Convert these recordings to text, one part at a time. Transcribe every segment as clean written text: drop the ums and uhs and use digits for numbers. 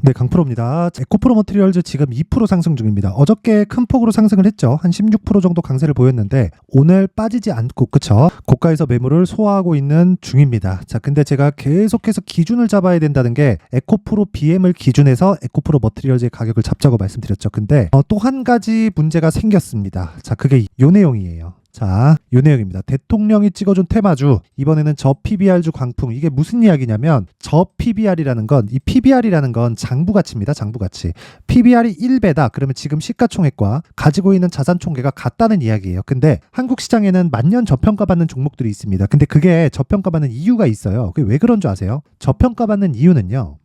네, 강프로입니다. 에코프로 머티리얼즈 지금 2% 상승 중입니다. 어저께 큰 폭으로 상승을 했죠. 한 16% 정도 강세를 보였는데 오늘 빠지지 않고 그쵸? 고가에서 매물을 소화하고 있는 중입니다. 자, 근데 제가 계속해서 기준을 잡아야 된다는 게 에코프로 BM을 기준해서 에코프로 머티리얼즈의 가격을 잡자고 말씀드렸죠. 근데 또 한 가지 문제가 생겼습니다. 자, 그게 요 내용이에요. 자, 요 내용입니다. 대통령이 찍어준 테마주, 이번에는 저 PBR주 광풍. 이게 무슨 이야기냐면 저 PBR이라는 건, 이 PBR이라는 건 장부가치입니다. 장부가치. PBR이 1배다. 그러면 지금 시가총액과 가지고 있는 자산 총계가 같다는 이야기예요. 근데 한국 시장에는 만년 저평가받는 종목들이 있습니다. 근데 그게 저평가받는 이유가 있어요. 그게 왜 그런 줄 아세요? 저평가받는 이유는요.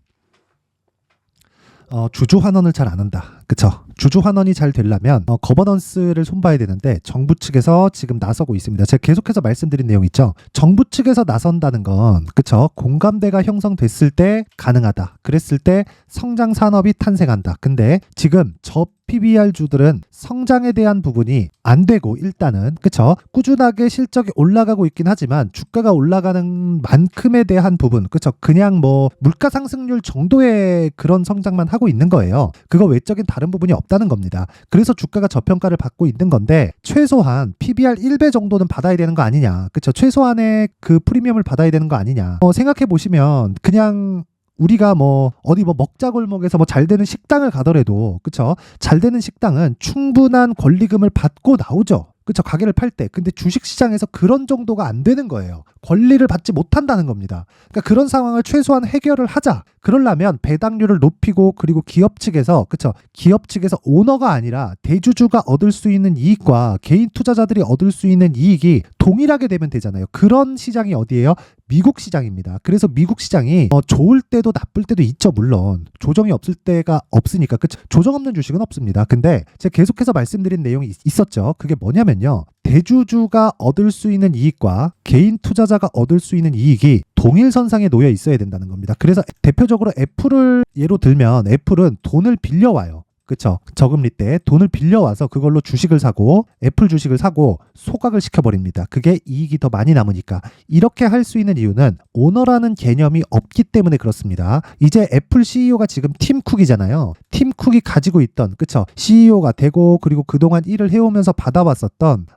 주주 환원을 잘 안 한다. 그쵸? 주주 환원이 잘 되려면 거버넌스를 손봐야 되는데 정부 측에서 지금 나서고 있습니다. 제가 계속해서 말씀드린 내용 있죠? 정부 측에서 나선다는 건 그쵸? 공감대가 형성됐을 때 가능하다. 그랬을 때 성장 산업이 탄생한다. 근데 지금 저 PBR주들은 성장에 대한 부분이 안 되고 일단은 그쵸? 꾸준하게 실적이 올라가고 있긴 하지만 주가가 올라가는 만큼에 대한 부분 그쵸? 그냥 뭐 물가 상승률 정도의 그런 성장만 하고 있는 거예요. 그거 외적인 다른 부분이 없다는 겁니다. 그래서 주가가 저평가를 받고 있는 건데 최소한 PBR 1배 정도는 받아야 되는 거 아니냐. 그쵸? 최소한의 그 프리미엄을 받아야 되는 거 아니냐. 생각해 보시면 그냥 우리가 뭐 어디 뭐 먹자골목에서 뭐 잘 되는 식당을 가더라도 그쵸? 잘 되는 식당은 충분한 권리금을 받고 나오죠. 그쵸? 가게를 팔 때. 근데 주식시장에서 그런 정도가 안 되는 거예요. 권리를 받지 못한다는 겁니다. 그러니까 그런 상황을 최소한 해결을 하자. 그러려면 배당률을 높이고 그리고 기업 측에서 그쵸? 기업 측에서 오너가 아니라 대주주가 얻을 수 있는 이익과 개인 투자자들이 얻을 수 있는 이익이 동일하게 되면 되잖아요. 그런 시장이 어디예요? 미국 시장입니다. 그래서 미국 시장이 좋을 때도 나쁠 때도 있죠. 물론 조정이 없을 때가 없으니까 그쵸? 조정 없는 주식은 없습니다. 근데 제가 계속해서 말씀드린 내용이 있었죠. 그게 뭐냐면요. 대주주가 얻을 수 있는 이익과 개인 투자자가 얻을 수 있는 이익이 동일선상에 놓여 있어야 된다는 겁니다. 그래서 대표적으로 애플을 예로 들면 애플은 돈을 빌려와요. 그쵸? 저금리 때 돈을 빌려와서 그걸로 주식을 사고 애플 주식을 사고 소각을 시켜버립니다. 그게 이익이 더 많이 남으니까. 이렇게 할 수 있는 이유는 오너라는 개념이 없기 때문에 그렇습니다. 이제 애플 CEO가 지금 팀 쿡이잖아요. 팀 쿡이 가지고 있던 그쵸? CEO가 되고 그리고 그동안 일을 해오면서 받아왔었던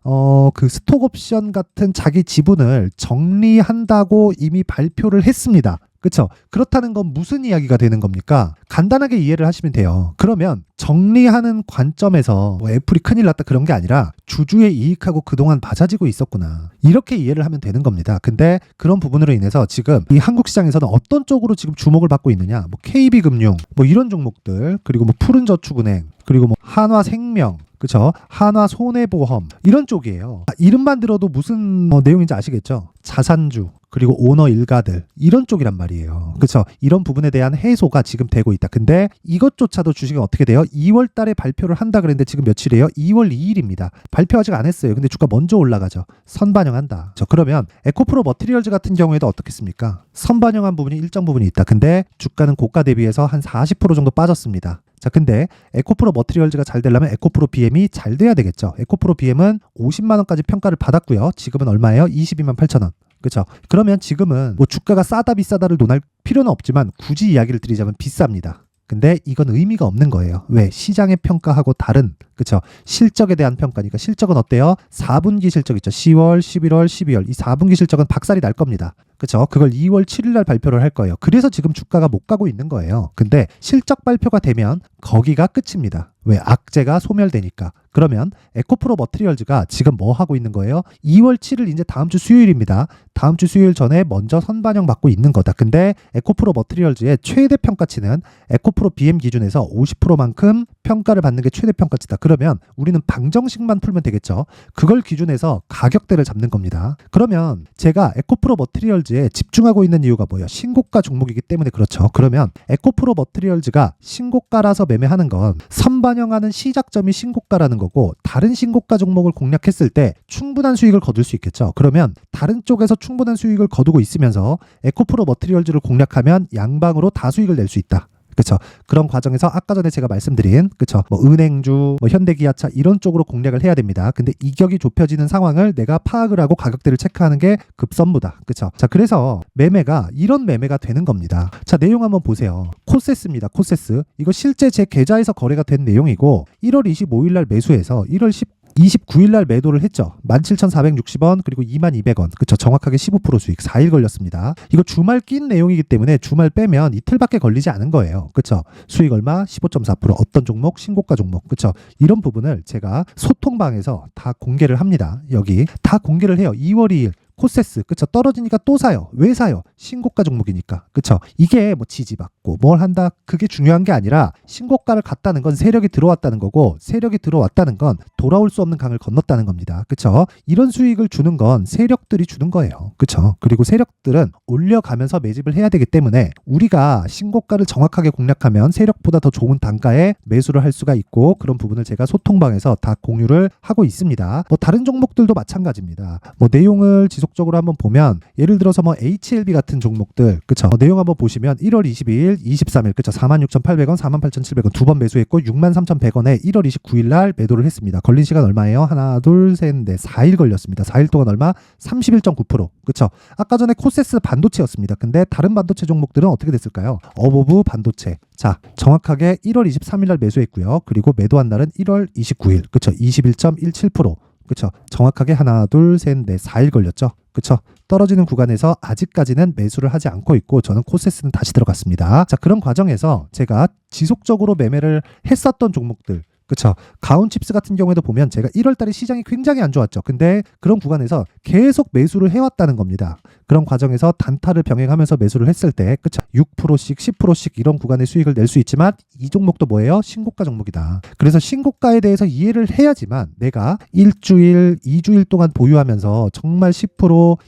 그 스톡옵션 같은 자기 지분을 정리한다고 이미 발표를 했습니다. 그쵸? 그렇다는 건 무슨 이야기가 되는 겁니까? 간단하게 이해를 하시면 돼요. 그러면 정리하는 관점에서 뭐 애플이 큰일 났다 그런 게 아니라 주주의 이익하고 그동안 맞아지고 있었구나. 이렇게 이해를 하면 되는 겁니다. 근데 그런 부분으로 인해서 지금 이 한국 시장에서는 어떤 쪽으로 지금 주목을 받고 있느냐? 뭐 KB금융, 뭐 이런 종목들, 그리고 뭐 푸른저축은행, 그리고 뭐 한화생명, 그쵸? 한화손해보험 이런 쪽이에요. 이름만 들어도 무슨 내용인지 아시겠죠? 자산주 그리고 오너 일가들 이런 쪽이란 말이에요. 그쵸? 이런 부분에 대한 해소가 지금 되고 있다. 근데 이것조차도 주식이 어떻게 돼요? 2월 달에 발표를 한다 그랬는데 지금 며칠이에요? 2월 2일입니다. 발표 아직 안 했어요. 근데 주가 먼저 올라가죠. 선반영한다. 그러면 에코프로 머티리얼즈 같은 경우에도 어떻겠습니까? 선반영한 부분이 일정 부분이 있다. 근데 주가는 고가 대비해서 한 40% 정도 빠졌습니다. 자, 근데 에코프로 머티리얼즈가 잘 되려면 에코프로 BM이 잘 돼야 되겠죠. 에코프로 BM은 50만 원까지 평가를 받았고요. 지금은 얼마예요? 22만 8천 원. 그렇죠. 그러면 지금은 뭐 주가가 싸다 비싸다를 논할 필요는 없지만 굳이 이야기를 드리자면 비쌉니다. 근데 이건 의미가 없는 거예요. 왜? 시장의 평가하고 다른 그쵸? 실적에 대한 평가니까. 실적은 어때요? 4분기 실적 있죠. 10월, 11월, 12월 이 4분기 실적은 박살이 날 겁니다. 그쵸? 그걸 2월 7일 날 발표를 할 거예요. 그래서 지금 주가가 못 가고 있는 거예요. 근데 실적 발표가 되면 거기가 끝입니다. 왜? 악재가 소멸되니까. 그러면 에코프로 머티리얼즈가 지금 뭐 하고 있는 거예요? 2월 7일 이제 다음 주 수요일입니다. 다음 주 수요일 전에 먼저 선반영 받고 있는 거다. 근데 에코프로 머티리얼즈의 최대 평가치는 에코프로 BM 기준에서 50%만큼 평가를 받는 게 최대 평가치다. 그러면 우리는 방정식만 풀면 되겠죠. 그걸 기준해서 가격대를 잡는 겁니다. 그러면 제가 에코프로 머티리얼즈에 집중하고 있는 이유가 뭐예요? 신고가 종목이기 때문에 그렇죠. 그러면 에코프로 머티리얼즈가 신고가라서 매매하는 건 선반영하는 시작점이 신고가라는 거고 다른 신고가 종목을 공략했을 때 충분한 수익을 거둘 수 있겠죠. 그러면 다른 쪽에서 충분한 수익을 거두고 있으면서 에코프로 머티리얼즈를 공략하면 양방으로 다 수익을 낼 수 있다. 그쵸? 그런 과정에서 아까 전에 제가 말씀드린 그쵸? 뭐 은행주, 뭐 현대기아차 이런 쪽으로 공략을 해야 됩니다. 근데 이격이 좁혀지는 상황을 내가 파악을 하고 가격대를 체크하는 게 급선무다. 그쵸? 자, 그래서 매매가 이런 매매가 되는 겁니다. 자, 내용 한번 보세요. 코세스입니다. 코세스. 이거 실제 제 계좌에서 거래가 된 내용이고 1월 25일 날 매수해서 1월 29일 날 매도를 했죠. 17,460원 그리고 22,200원. 그쵸? 정확하게 15% 수익 4일 걸렸습니다. 이거 주말 낀 내용이기 때문에 주말 빼면 이틀밖에 걸리지 않은 거예요. 그쵸? 수익 얼마? 15.4%. 어떤 종목? 신고가 종목. 그쵸? 이런 부분을 제가 소통방에서 다 공개를 합니다. 여기 다 공개를 해요. 2월 2일 코세스, 그쵸? 떨어지니까 또 사요. 왜 사요? 신고가 종목이니까. 그쵸? 이게 뭐 지지받고 뭘 한다, 그게 중요한 게 아니라 신고가를 갔다는 건 세력이 들어왔다는 거고, 세력이 들어왔다는 건 돌아올 수 없는 강을 건넜다는 겁니다. 그쵸? 이런 수익을 주는 건 세력들이 주는 거예요. 그쵸? 그리고 세력들은 올려가면서 매집을 해야 되기 때문에 우리가 신고가를 정확하게 공략하면 세력보다 더 좋은 단가에 매수를 할 수가 있고, 그런 부분을 제가 소통방에서 다 공유를 하고 있습니다. 뭐 다른 종목들도 마찬가지입니다. 뭐 내용을 지속적으로 한번 보면, 예를 들어서 뭐 HLB 같은 종목들, 그쵸? 내용 한번 보시면 1월 22일, 23일, 그쵸? 46,800원, 48,700원 두 번 매수했고 63,100원에 1월 29일 날 매도를 했습니다. 걸린 시간 얼마예요? 하나, 둘, 셋, 넷, 4일 걸렸습니다. 4일 동안 얼마? 31.9%. 그쵸? 아까 전에 코세스 반도체였습니다. 근데 다른 반도체 종목들은 어떻게 됐을까요? 어보브 반도체. 자, 정확하게 1월 23일 날 매수했고요. 그리고 매도한 날은 1월 29일. 그쵸? 21.17%. 그쵸? 정확하게 하나, 둘, 셋, 넷, 4일 걸렸죠? 그쵸? 떨어지는 구간에서 아직까지는 매수를 하지 않고 있고, 저는 코세스는 다시 들어갔습니다. 자, 그런 과정에서 제가 지속적으로 매매를 했었던 종목들, 그쵸? 가온칩스 같은 경우에도 보면 제가 1월달에 시장이 굉장히 안 좋았죠. 근데 그런 구간에서 계속 매수를 해왔다는 겁니다. 그런 과정에서 단타를 병행하면서 매수를 했을 때, 그쵸? 6%씩 10%씩 이런 구간의 수익을 낼 수 있지만, 이 종목도 뭐예요? 신고가 종목이다. 그래서 신고가에 대해서 이해를 해야지만 내가 일주일, 2주일 동안 보유하면서 정말 10%,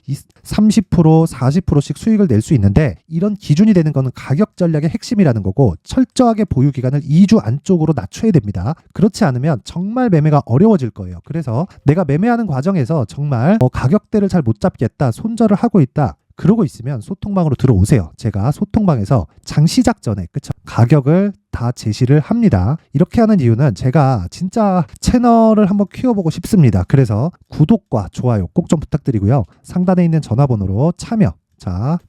30%, 40%씩 수익을 낼 수 있는데, 이런 기준이 되는 거는 가격 전략의 핵심이라는 거고, 철저하게 보유 기간을 2주 안쪽으로 낮춰야 됩니다. 그렇지 않으면 정말 매매가 어려워질 거예요. 그래서 내가 매매하는 과정에서 정말 가격대를 잘 못 잡겠다, 손절을 하고 있다, 그러고 있으면 소통방으로 들어오세요. 제가 소통방에서 장 시작 전에, 그쵸? 가격을 다 제시를 합니다. 이렇게 하는 이유는 제가 진짜 채널을 한번 키워보고 싶습니다. 그래서 구독과 좋아요 꼭 좀 부탁드리고요. 상단에 있는 전화번호로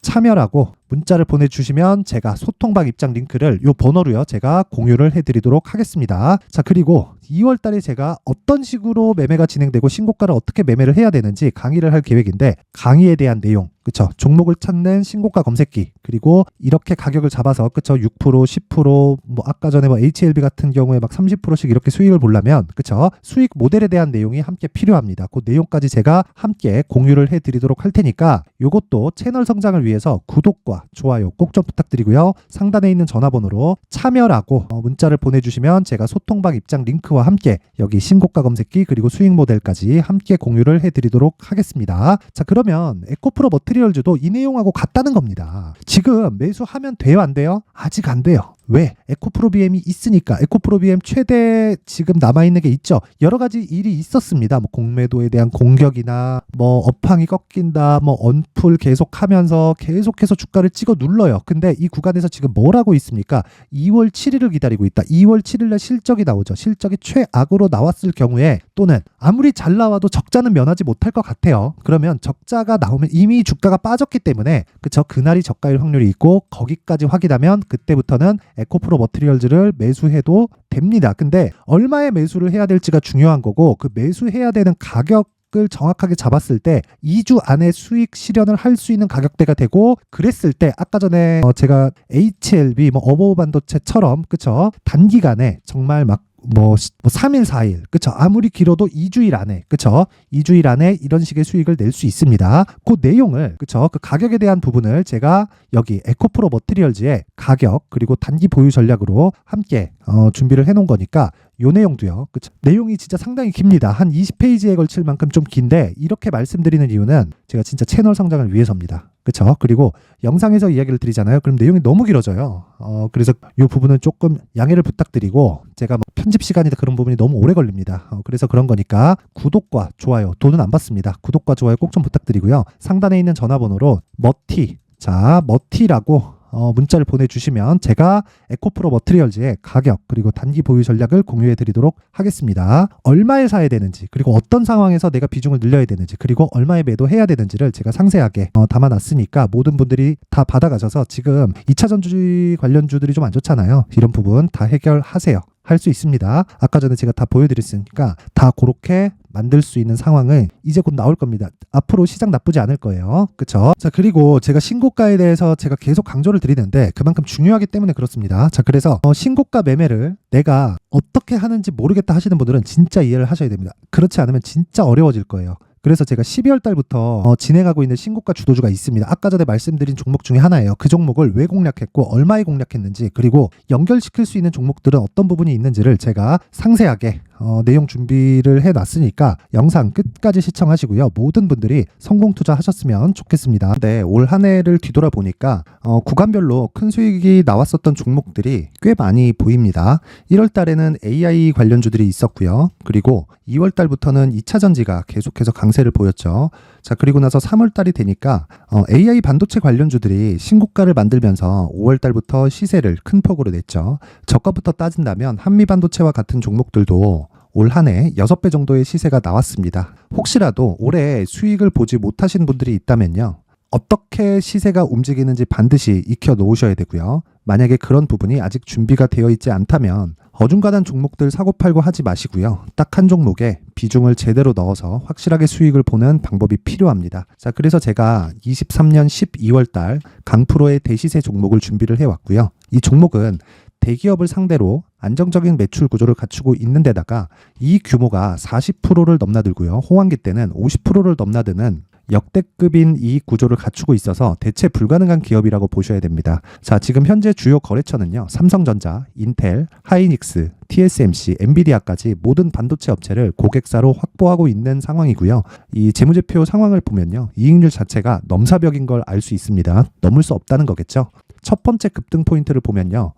참여라고 문자를 보내주시면 제가 소통방 입장 링크를 요 번호로요, 제가 공유를 해드리도록 하겠습니다. 자, 그리고 2월 달에 제가 어떤 식으로 매매가 진행되고 신고가를 어떻게 매매를 해야 되는지 강의를 할 계획인데, 강의에 대한 내용, 그쵸? 종목을 찾는 신고가 검색기, 그리고 이렇게 가격을 잡아서, 그쵸? 6%, 10%, 뭐 아까 전에 뭐 HLB 같은 경우에 막 30%씩 이렇게 수익을 보려면, 그쵸? 수익 모델에 대한 내용이 함께 필요합니다. 그 내용까지 제가 함께 공유를 해드리도록 할 테니까, 요것도 채널 성장을 위해서 구독과 좋아요 꼭 좀 부탁드리고요. 상단에 있는 전화번호로 참여라고 문자를 보내주시면 제가 소통방 입장 링크와 함께 여기 신고가 검색기 그리고 수익 모델까지 함께 공유를 해드리도록 하겠습니다. 자, 그러면 에코프로 머티리얼즈도 이 내용하고 같다는 겁니다. 지금 매수하면 돼요, 안 돼요? 아직 안 돼요. 왜? 에코프로 BM이 있으니까. 에코프로 BM 최대 지금 남아있는 게 있죠. 여러 가지 일이 있었습니다. 뭐 공매도에 대한 공격이나 뭐 업황이 꺾인다, 뭐 언풀 계속하면서 계속해서 주가를 찍어 눌러요. 근데 이 구간에서 지금 뭘 하고 있습니까? 2월 7일을 기다리고 있다. 2월 7일날 실적이 나오죠. 실적이 최악으로 나왔을 경우에, 또는 아무리 잘 나와도 적자는 면하지 못할 것 같아요. 그러면 적자가 나오면 이미 주가가 빠졌기 때문에, 그쵸? 그날이 저가일 확률이 있고, 거기까지 확인하면 그때부터는 에코프로 머티리얼즈를 매수해도 됩니다. 근데 얼마에 매수를 해야 될지가 중요한 거고, 그 매수해야 되는 가격을 정확하게 잡았을 때 2주 안에 수익 실현을 할 수 있는 가격대가 되고, 그랬을 때 아까 전에 제가 HLB 뭐 어버브 반도체처럼, 그쵸? 단기간에 정말 막 3일, 4일, 그쵸? 아무리 길어도 2주일 안에, 그쵸? 2주일 안에 이런 식의 수익을 낼 수 있습니다. 그 내용을, 그쵸? 그 가격에 대한 부분을 제가 여기 에코프로 머티리얼즈의 가격 그리고 단기 보유 전략으로 함께 준비를 해놓은 거니까, 요 내용도요, 그쵸? 내용이 진짜 상당히 깁니다. 한 20페이지에 걸칠 만큼 좀 긴데, 이렇게 말씀드리는 이유는 제가 진짜 채널 성장을 위해서입니다. 그쵸? 그리고 영상에서 이야기를 드리잖아요. 그럼 내용이 너무 길어져요. 그래서 이 부분은 조금 양해를 부탁드리고, 제가 뭐 편집 시간이다 그런 부분이 너무 오래 걸립니다. 그래서 그런 거니까 구독과 좋아요, 돈은 안 받습니다. 구독과 좋아요 꼭 좀 부탁드리고요. 상단에 있는 전화번호로 머티라고 문자를 보내주시면 제가 에코프로 머트리얼즈의 가격 그리고 단기 보유 전략을 공유해 드리도록 하겠습니다. 얼마에 사야 되는지 그리고 어떤 상황에서 내가 비중을 늘려야 되는지 그리고 얼마에 매도해야 되는지를 제가 상세하게 담아놨으니까 모든 분들이 다 받아가셔서 지금 2차 전지 관련주들이 좀 안 좋잖아요. 이런 부분 다 해결하세요. 할 수 있습니다. 아까 전에 제가 다 보여드렸으니까 다 그렇게 만들 수 있는 상황은 이제 곧 나올 겁니다. 앞으로 시장 나쁘지 않을 거예요. 그쵸? 자, 그리고 제가 신고가에 대해서 제가 계속 강조를 드리는데 그만큼 중요하기 때문에 그렇습니다. 자, 그래서 신고가 매매를 내가 어떻게 하는지 모르겠다 하시는 분들은 진짜 이해를 하셔야 됩니다. 그렇지 않으면 진짜 어려워질 거예요. 그래서 제가 12월 달부터 진행하고 있는 신고가 주도주가 있습니다. 아까 전에 말씀드린 종목 중에 하나예요. 그 종목을 왜 공략했고 얼마에 공략했는지 그리고 연결시킬 수 있는 종목들은 어떤 부분이 있는지를 제가 상세하게 내용 준비를 해놨으니까 영상 끝까지 시청하시고요. 모든 분들이 성공 투자하셨으면 좋겠습니다. 네, 올 한 해를 뒤돌아보니까 구간별로 큰 수익이 나왔었던 종목들이 꽤 많이 보입니다. 1월 달에는 AI 관련주들이 있었고요. 그리고 2월 달부터는 2차 전지가 계속해서 강세를 보였죠. 자, 그리고 나서 3월 달이 되니까 AI 반도체 관련주들이 신고가를 만들면서 5월 달부터 시세를 큰 폭으로 냈죠. 저가부터 따진다면 한미 반도체와 같은 종목들도 올 한 해 6배 정도의 시세가 나왔습니다. 혹시라도 올해 수익을 보지 못하신 분들이 있다면요. 어떻게 시세가 움직이는지 반드시 익혀 놓으셔야 되고요. 만약에 그런 부분이 아직 준비가 되어 있지 않다면 어중간한 종목들 사고팔고 하지 마시고요. 딱 한 종목에 비중을 제대로 넣어서 확실하게 수익을 보는 방법이 필요합니다. 자, 그래서 제가 23년 12월 달 강프로의 대시세 종목을 준비를 해왔고요. 이 종목은 대기업을 상대로 안정적인 매출 구조를 갖추고 있는 데다가 이 규모가 40%를 넘나들고요. 호황기 때는 50%를 넘나드는 역대급인 이익 구조를 갖추고 있어서 대체 불가능한 기업이라고 보셔야 됩니다. 자, 지금 현재 주요 거래처는요. 삼성전자, 인텔, 하이닉스, TSMC, 엔비디아까지 모든 반도체 업체를 고객사로 확보하고 있는 상황이고요. 이 재무제표 상황을 보면요. 이익률 자체가 넘사벽인 걸 알 수 있습니다. 넘을 수 없다는 거겠죠. 첫 번째 급등 포인트를 보면요.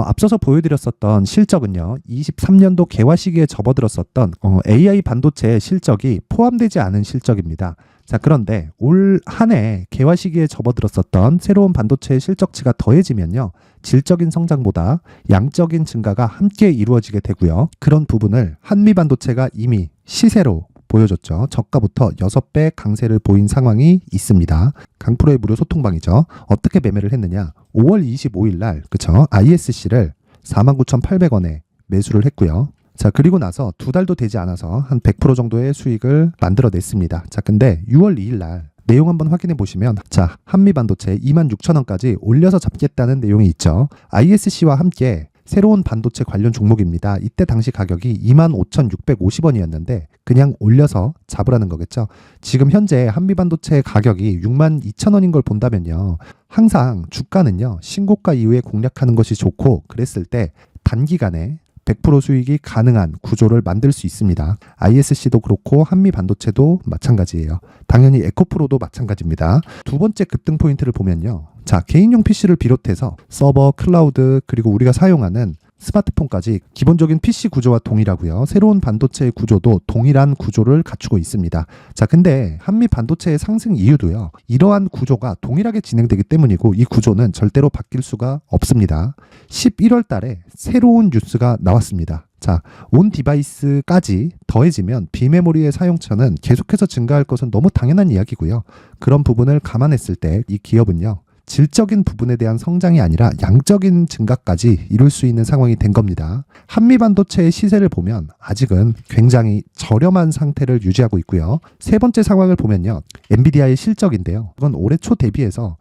앞서서 보여드렸었던 실적은요. 23년도 개화 시기에 접어들었었던 AI 반도체의 실적이 포함되지 않은 실적입니다. 자, 그런데 올 한 해 개화 시기에 접어들었었던 새로운 반도체의 실적치가 더해지면요. 질적인 성장보다 양적인 증가가 함께 이루어지게 되고요. 그런 부분을 한미 반도체가 이미 시세로 보여줬죠. 저가부터 6배 강세를 보인 상황이 있습니다. 강프로의 무료 소통방이죠. 어떻게 매매를 했느냐. 5월 25일 날 그쵸? ISC를 49,800원에 매수를 했고요. 자, 그리고 나서 2달도 되지 않아서 한 100% 정도의 수익을 만들어냈습니다. 자, 근데 6월 2일 날 내용 한번 확인해 보시면 자, 한미반도체 26,000원까지 올려서 잡겠다는 내용이 있죠. ISC와 함께 새로운 반도체 관련 종목입니다. 이때 당시 가격이 25,650원이었는데 그냥 올려서 잡으라는 거겠죠. 지금 현재 한미반도체 가격이 62,000원인 걸 본다면요. 항상 주가는요. 신고가 이후에 공략하는 것이 좋고 그랬을 때 단기간에 100% 수익이 가능한 구조를 만들 수 있습니다. ISC도 그렇고 한미 반도체도 마찬가지예요. 당연히 에코프로도 마찬가지입니다. 두 번째 급등 포인트를 보면요. 자, 개인용 PC를 비롯해서 서버, 클라우드, 그리고 우리가 사용하는 스마트폰까지 기본적인 PC 구조와 동일하고요. 새로운 반도체의 구조도 동일한 구조를 갖추고 있습니다. 자, 근데 한미 반도체의 상승 이유도요. 이러한 구조가 동일하게 진행되기 때문이고 이 구조는 절대로 바뀔 수가 없습니다. 11월 달에 새로운 뉴스가 나왔습니다. 자, 온 디바이스까지 더해지면 비메모리의 사용처는 계속해서 증가할 것은 너무 당연한 이야기고요. 그런 부분을 감안했을 때 이 기업은요. 질적인 부분에 대한 성장이 아니라 양적인 증가까지 이룰 수 있는 상황이 된 겁니다. 한미 반도체의 시세를 보면 아직은 굉장히 저렴한 상태를 유지하고 있고요. 세 번째 상황을 보면요. 엔비디아의 실적인데요. 그건 올해 초 대비해서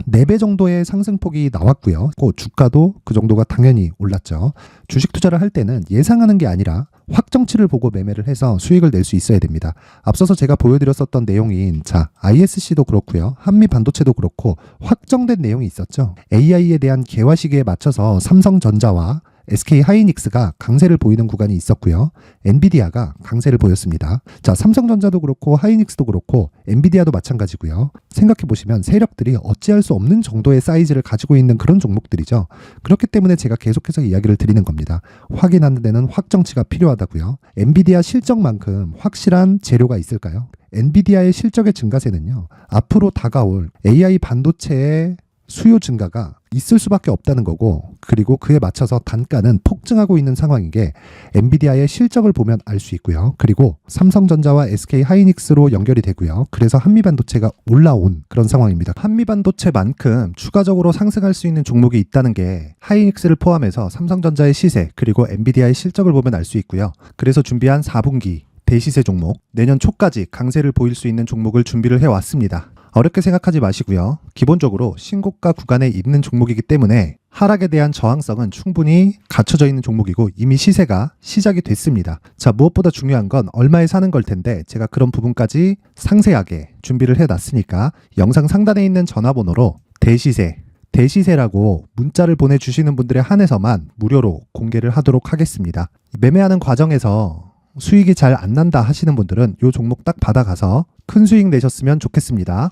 4배 정도의 상승폭이 나왔고요. 주가도 그 정도가 당연히 올랐죠. 주식 투자를 할 때는 예상하는 게 아니라 확정치를 보고 매매를 해서 수익을 낼 수 있어야 됩니다. 앞서서 제가 보여드렸었던 내용인 자, ISC도 그렇고요. 한미 반도체도 그렇고 확정된 내용이 있었죠. AI에 대한 개화 시기에 맞춰서 삼성전자와 SK 하이닉스가 강세를 보이는 구간이 있었고요. 엔비디아가 강세를 보였습니다. 자, 삼성전자도 그렇고 하이닉스도 그렇고 엔비디아도 마찬가지고요. 생각해 보시면 세력들이 어찌할 수 없는 정도의 사이즈를 가지고 있는 그런 종목들이죠. 그렇기 때문에 제가 계속해서 이야기를 드리는 겁니다. 확인하는 데는 확정치가 필요하다고요. 엔비디아 실적만큼 확실한 재료가 있을까요? 엔비디아의 실적의 증가세는요. 앞으로 다가올 AI 반도체의 수요 증가가 있을 수밖에 없다는 거고, 그리고 그에 맞춰서 단가는 폭증하고 있는 상황인 게 엔비디아의 실적을 보면 알 수 있고요. 그리고 삼성전자와 SK 하이닉스로 연결이 되고요. 그래서 한미반도체가 올라온 그런 상황입니다. 한미반도체만큼 추가적으로 상승할 수 있는 종목이 있다는 게 하이닉스를 포함해서 삼성전자의 시세 그리고 엔비디아의 실적을 보면 알 수 있고요. 그래서 준비한 4분기 대시세 종목, 내년 초까지 강세를 보일 수 있는 종목을 준비를 해왔습니다. 어렵게 생각하지 마시고요. 기본적으로 신고가 구간에 있는 종목이기 때문에 하락에 대한 저항성은 충분히 갖춰져 있는 종목이고 이미 시세가 시작이 됐습니다. 자, 무엇보다 중요한 건 얼마에 사는 걸 텐데 제가 그런 부분까지 상세하게 준비를 해놨으니까 영상 상단에 있는 전화번호로 대시세라고 문자를 보내주시는 분들에 한해서만 무료로 공개를 하도록 하겠습니다. 매매하는 과정에서 수익이 잘 안 난다 하시는 분들은 이 종목 딱 받아가서 큰 수익 내셨으면 좋겠습니다.